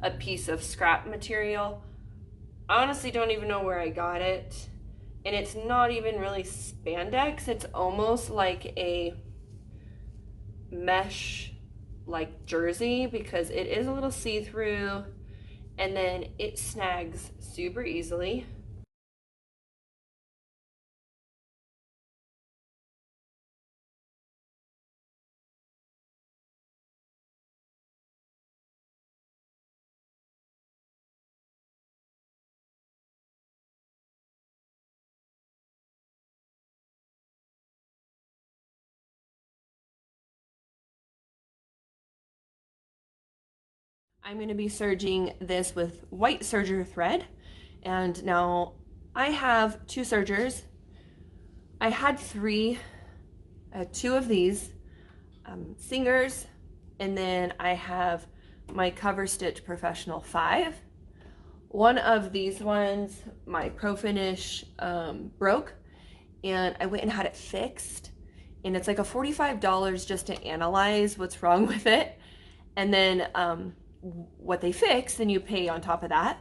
a piece of scrap material. I honestly don't even know where I got it. And it's not even really spandex. It's almost like a mesh like jersey because it is a little see-through and then it snags super easily. I'm going to be serging this with white serger thread. And now I have two sergers. I had three, two of these singers, and then I have my Cover Stitch Professional 5. One of these ones, my Pro Finish broke, and I went and had it fixed. And it's like a $45 just to analyze what's wrong with it. And then what they fix, then you pay on top of that.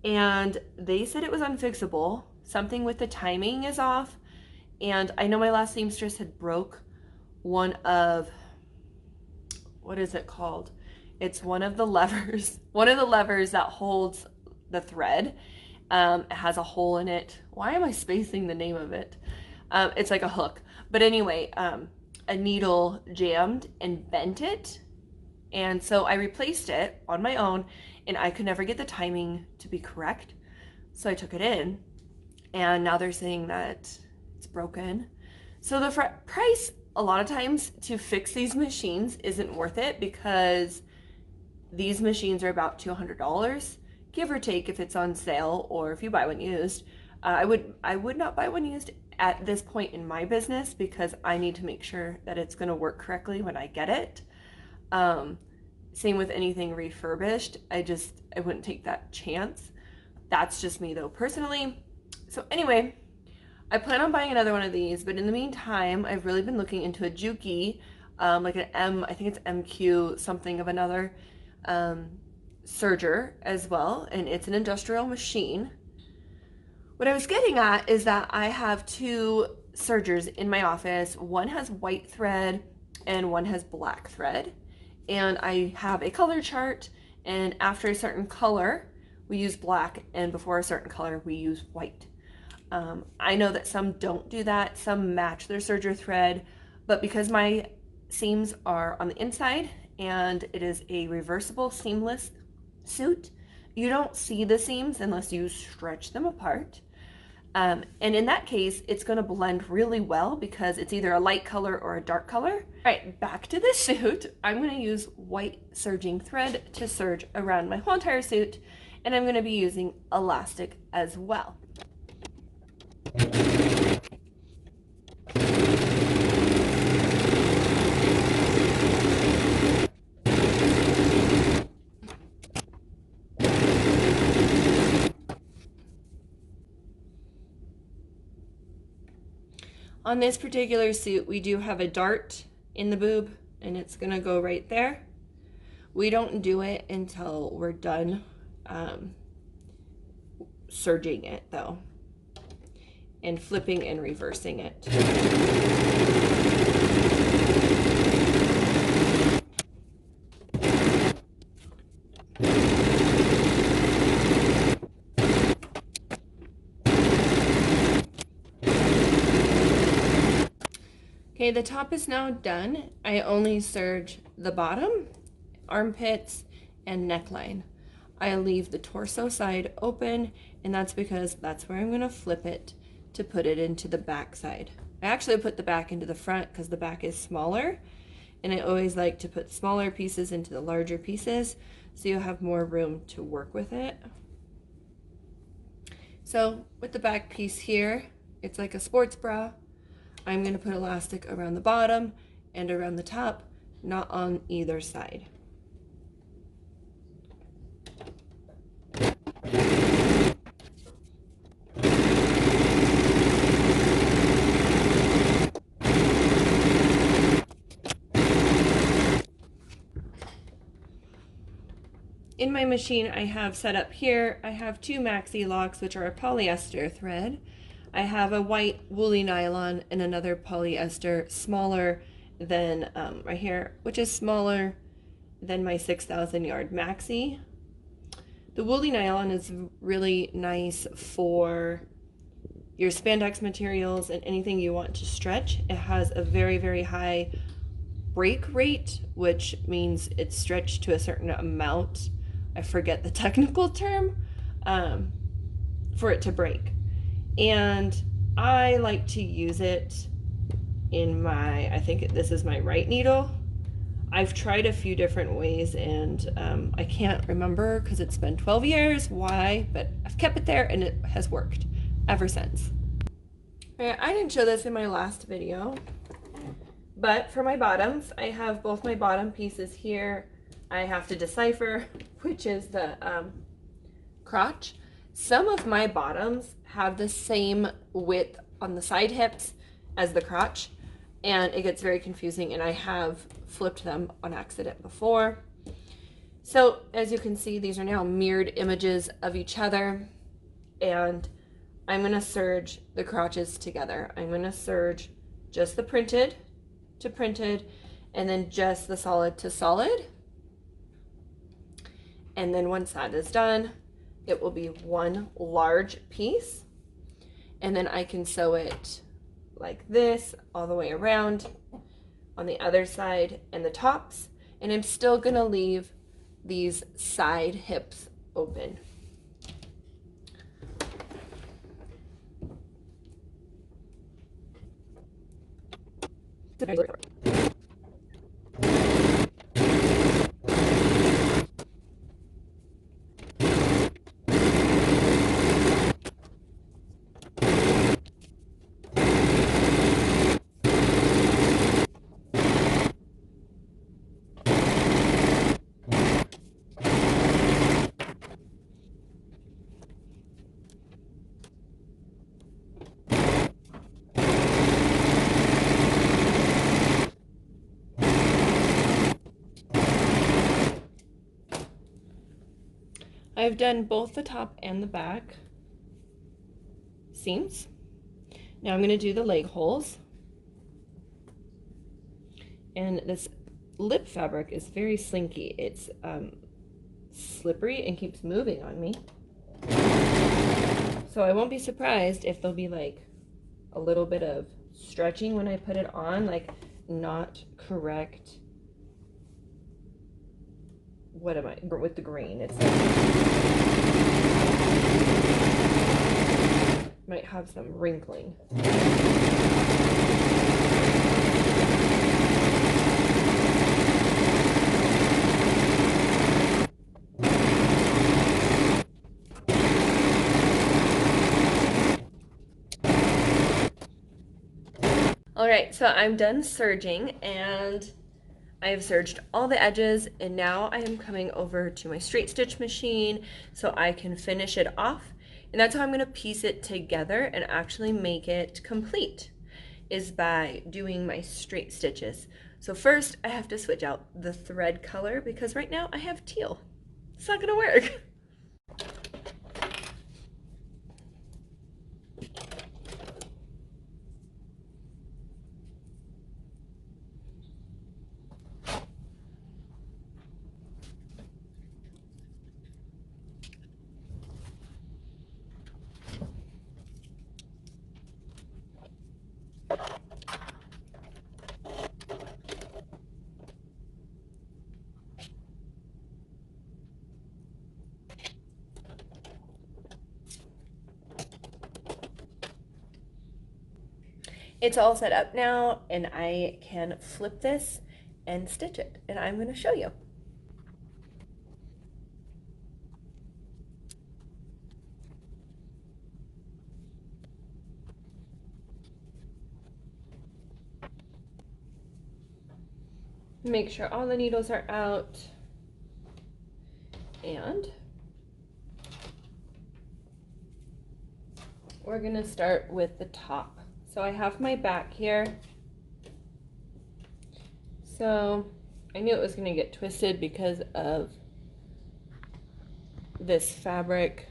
And they said it was unfixable. Something with the timing is off. And I know my last seamstress had broke one of, what is it called? It's one of the levers, one of the levers that holds the thread. It has a hole in it. Why am I spacing the name of it? It's like a hook. But anyway, a needle jammed and bent it. And so I replaced it on my own and I could never get the timing to be correct. So I took it in and now they're saying that it's broken. So the price a lot of times to fix these machines isn't worth it because these machines are about $200, give or take if it's on sale or if you buy one used. I would not buy one used at this point in my business because I need to make sure that it's going to work correctly when I get it. Same with anything refurbished. I wouldn't take that chance. That's just me though, personally. So anyway, I plan on buying another one of these, but in the meantime, I've really been looking into a Juki, like an I think it's MQ something of another, serger as well, and it's an industrial machine. What I was getting at is that I have two sergers in my office. One has white thread and one has black thread. And I have a color chart, and after a certain color, we use black, and before a certain color, we use white. I know that some don't do that, some match their serger thread, but because my seams are on the inside and it is a reversible seamless suit, you don't see the seams unless you stretch them apart. And in that case, it's going to blend really well because it's either a light color or a dark color. All right, back to the suit. I'm going to use white serging thread to serge around my whole entire suit, and I'm going to be using elastic as well. On this particular suit, we do have a dart in the boob, and it's gonna go right there. We don't do it until we're done serging it though, and flipping and reversing it. Okay, the top is now done. I only serge the bottom, armpits, and neckline. I leave the torso side open, and that's because that's where I'm gonna flip it to put it into the back side. I actually put the back into the front because the back is smaller, and I always like to put smaller pieces into the larger pieces so you have more room to work with it. So with the back piece here, it's like a sports bra. I'm going to put elastic around the bottom and around the top, not on either side. in my machine I have set up here, I have two maxi locks, which are a polyester thread. I have a white woolly nylon and another polyester smaller than right here, which is smaller than my 6,000 yard maxi. The woolly nylon is really nice for your spandex materials and anything you want to stretch. It has a very, very high break rate, which means it's stretched to a certain amount. I forget the technical term for it to break. And I like to use it in my, I think this is my right needle. I've tried a few different ways and I can't remember because it's been 12 years why, but I've kept it there and it has worked ever since. Okay, I didn't show this in my last video, but for my bottoms, I have both my bottom pieces here. I have to decipher which is the crotch. Some of my bottoms have the same width on the side hips as the crotch, and it gets very confusing, and I have flipped them on accident before. So as you can see, these are now mirrored images of each other, and I'm going to serge the crotches together. I'm going to serge just the printed to printed, and then just the solid to solid. And then once that is done, it will be one large piece, and then I can sew it like this all the way around on the other side and the tops, and I'm still gonna leave these side hips open. I've done both the top and the back seams. Now I'm going to do the leg holes. And this lip fabric is very slinky. It's slippery and keeps moving on me. So I won't be surprised if there'll be like a little bit of stretching when I put it on, like not correct. What am I with the green? It's like, might have some wrinkling. All right, so I'm done serging, and I have serged all the edges, and now I am coming over to my straight stitch machine so I can finish it off. And that's how I'm going to piece it together and actually make it complete, is by doing my straight stitches. So first I have to switch out the thread color because right now I have teal. It's not going to work. It's all set up now, and I can flip this and stitch it, and I'm going to show you. Make sure all the needles are out, and we're going to start with the top. So I have my back here. So I knew it was going to get twisted because of this fabric.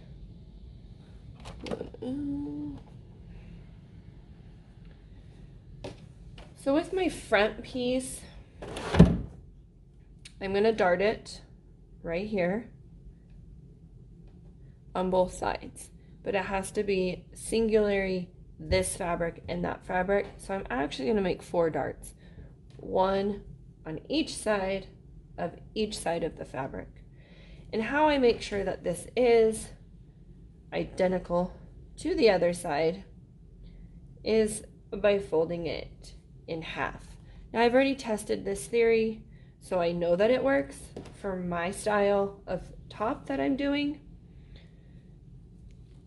So with my front piece, I'm going to dart it right here on both sides, but it has to be singularly this fabric and that fabric. So I'm actually going to make 4 darts, 1 on each side of the fabric. And how I make sure that this is identical to the other side is by folding it in half. Now I've already tested this theory, so I know that it works for my style of top that I'm doing.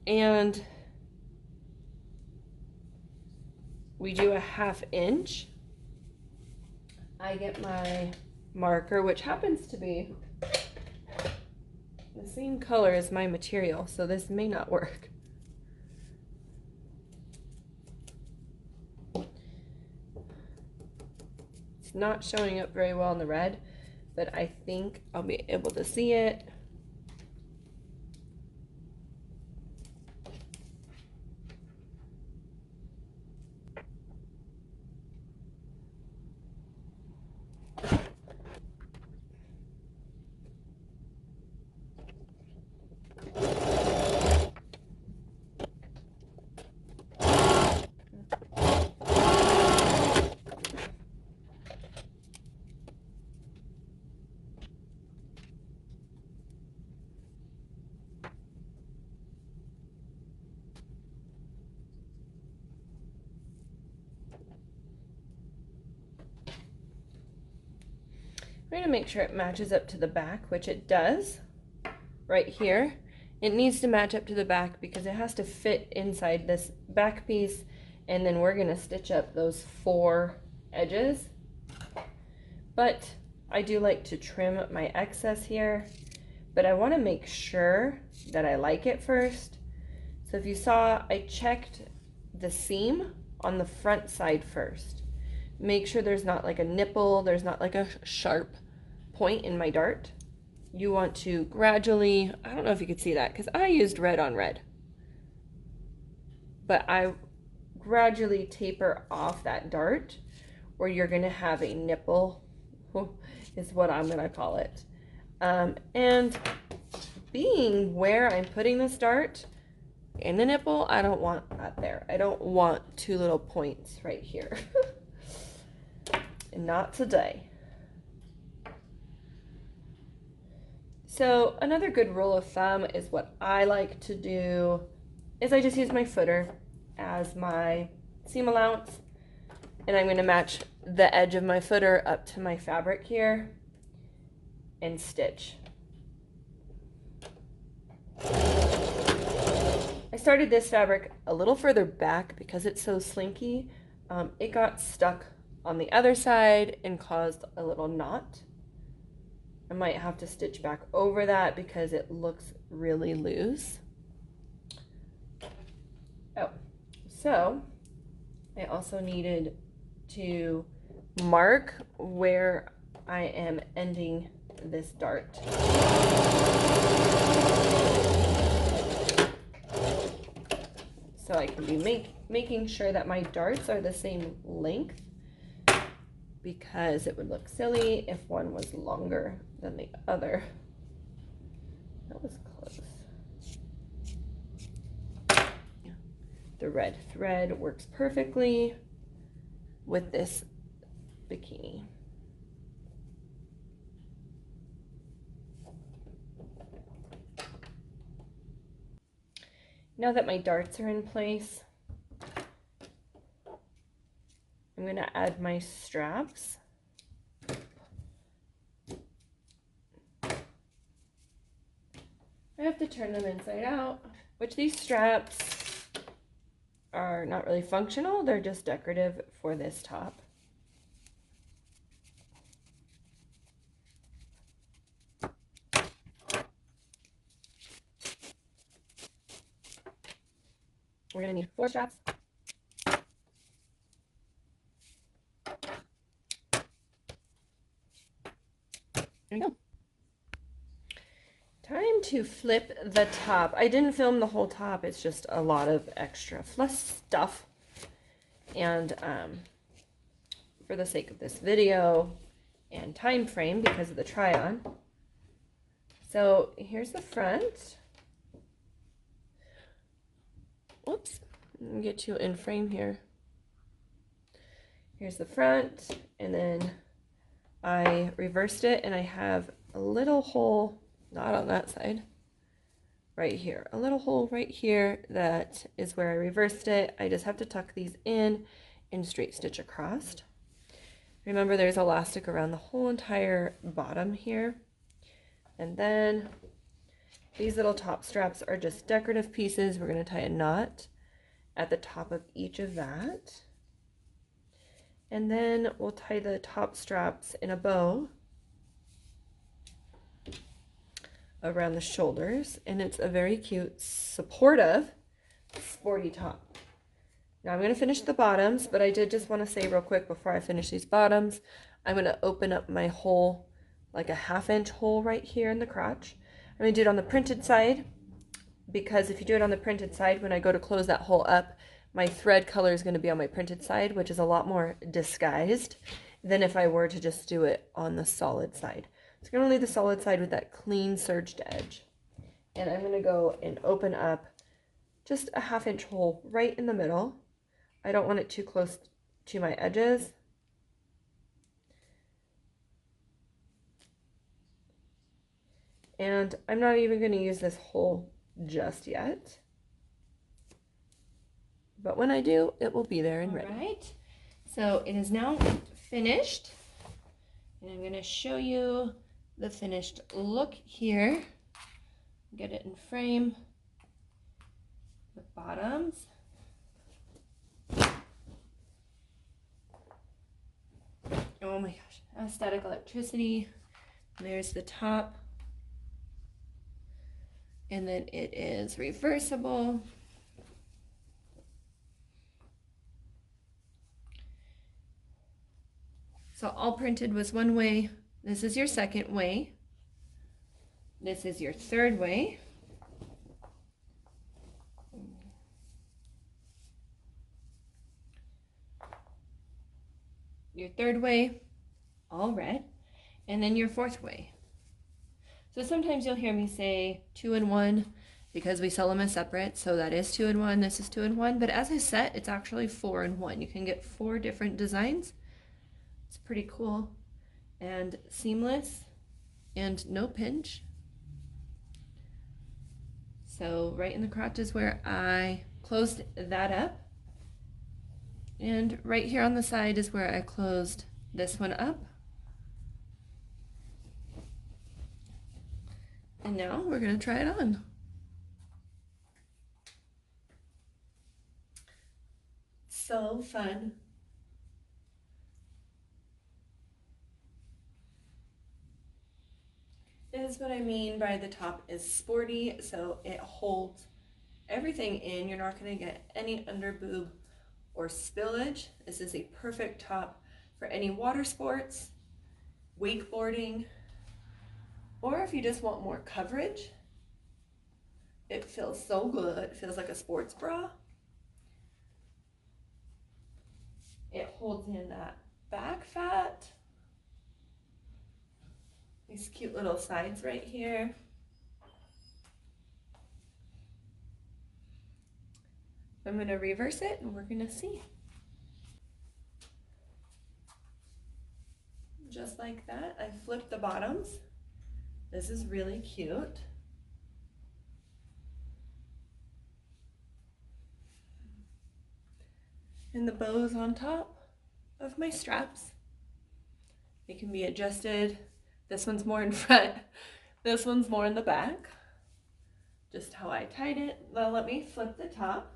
And we do a 1/2 inch. I get my marker, which happens to be the same color as my material, so this may not work. It's not showing up very well in the red, but I think I'll be able to see it. We're going to make sure it matches up to the back, which it does right here. It needs to match up to the back because it has to fit inside this back piece, and then we're going to stitch up those 4 edges. But I do like to trim my excess here, but I want to make sure that I like it first. So if you saw, I checked the seam on the front side first. Make sure there's not like a nipple, there's not like a sharp point in my dart. You want to gradually, I don't know if you could see that because I used red on red, but I gradually taper off that dart, or you're going to have a nipple, is what I'm going to call it. And being where I'm putting this dart in the nipple, I don't want that there. I don't want 2 little points right here. Not today. So another good rule of thumb is what I like to do is I just use my footer as my seam allowance, and I'm going to match the edge of my footer up to my fabric here and stitch. I started this fabric a little further back because it's so slinky. It got stuck on the other side and caused a little knot. I might have to stitch back over that because it looks really loose. Oh, so I also needed to mark where I am ending this dart. So I can be making sure that my darts are the same length, because it would look silly if one was longer than the other. That was close. The red thread works perfectly with this bikini. Now that my darts are in place, I'm going to add my straps. I have to turn them inside out, which these straps are not really functional. They're just decorative for this top. We're going to need 4 straps. There we go. Time to flip the top. I didn't film the whole top. It's just a lot of extra stuff. And for the sake of this video and time frame, because of the try-on. So here's the front. Whoops. Let me get you in frame here. Here's the front, and then I reversed it, and I have a little hole, not on that side, right here. A little hole right here that is where I reversed it. I just have to tuck these in and straight stitch across. Remember, there's elastic around the whole entire bottom here. And then these little top straps are just decorative pieces. We're going to tie a knot at the top of each of that. And then we'll tie the top straps in a bow around the shoulders. And it's a very cute, supportive, sporty top. Now I'm going to finish the bottoms, but I did just want to say real quick before I finish these bottoms, I'm going to open up my hole, like a 1/2 inch hole right here in the crotch. I'm going to do it on the printed side, because if you do it on the printed side, when I go to close that hole up, my thread color is going to be on my printed side, which is a lot more disguised than if I were to just do it on the solid side. So I'm going to leave the solid side with that clean serged edge. And I'm going to go and open up just a 1/2 inch hole right in the middle. I don't want it too close to my edges. And I'm not even going to use this hole just yet. But when I do, it will be there and ready. All right. So it is now finished. And I'm going to show you the finished look here. Get it in frame. The bottoms. Oh my gosh. Static electricity. There's the top. And then it is reversible. So all printed was one way. This is your second way. This is your third way. Your third way, all red. And then your fourth way. So sometimes you'll hear me say 2-in-1 because we sell them as separate. So that is 2-in-1, this is 2-in-1. But as a set, it's actually 4-in-1. You can get 4 different designs. It's pretty cool and seamless and no pinch. So right in the crotch is where I closed that up. And right here on the side is where I closed this one up. And now we're going to try it on. So fun. This is what I mean by the top is sporty, so it holds everything in. You're not going to get any under boob or spillage. This is a perfect top for any water sports, wakeboarding, or if you just want more coverage. It feels so good. It feels like a sports bra. It holds in that back fat. These cute little sides right here. I'm going to reverse it and we're going to see. Just like that, I flipped the bottoms. This is really cute. And the bows on top of my straps. They can be adjusted. This one's more in front. This one's more in the back. Just how I tied it. Now let me flip the top.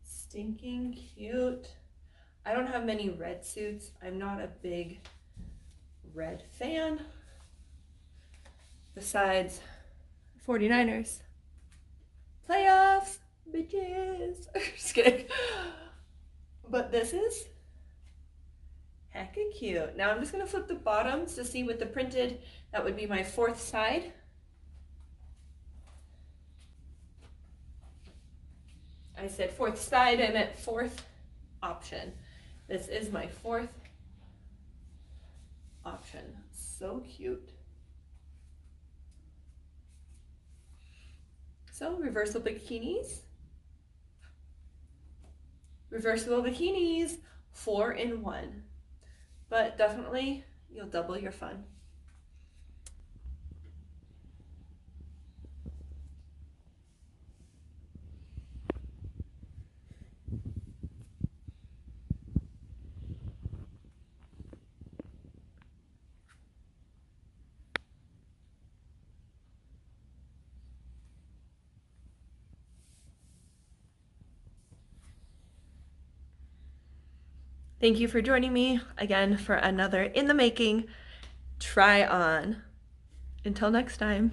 Stinking cute. I don't have many red suits. I'm not a big red fan. Besides 49ers. Playoffs, bitches. Just kidding. But this is Hecka cute. Now I'm just gonna flip the bottoms to see with the printed, that would be my fourth side. I said fourth side, I meant fourth option. This is my fourth option. So cute. So reversible bikinis. Reversible bikinis, 4 in 1. But definitely you'll double your fun. Thank you for joining me again for another in the making try on. Until next time.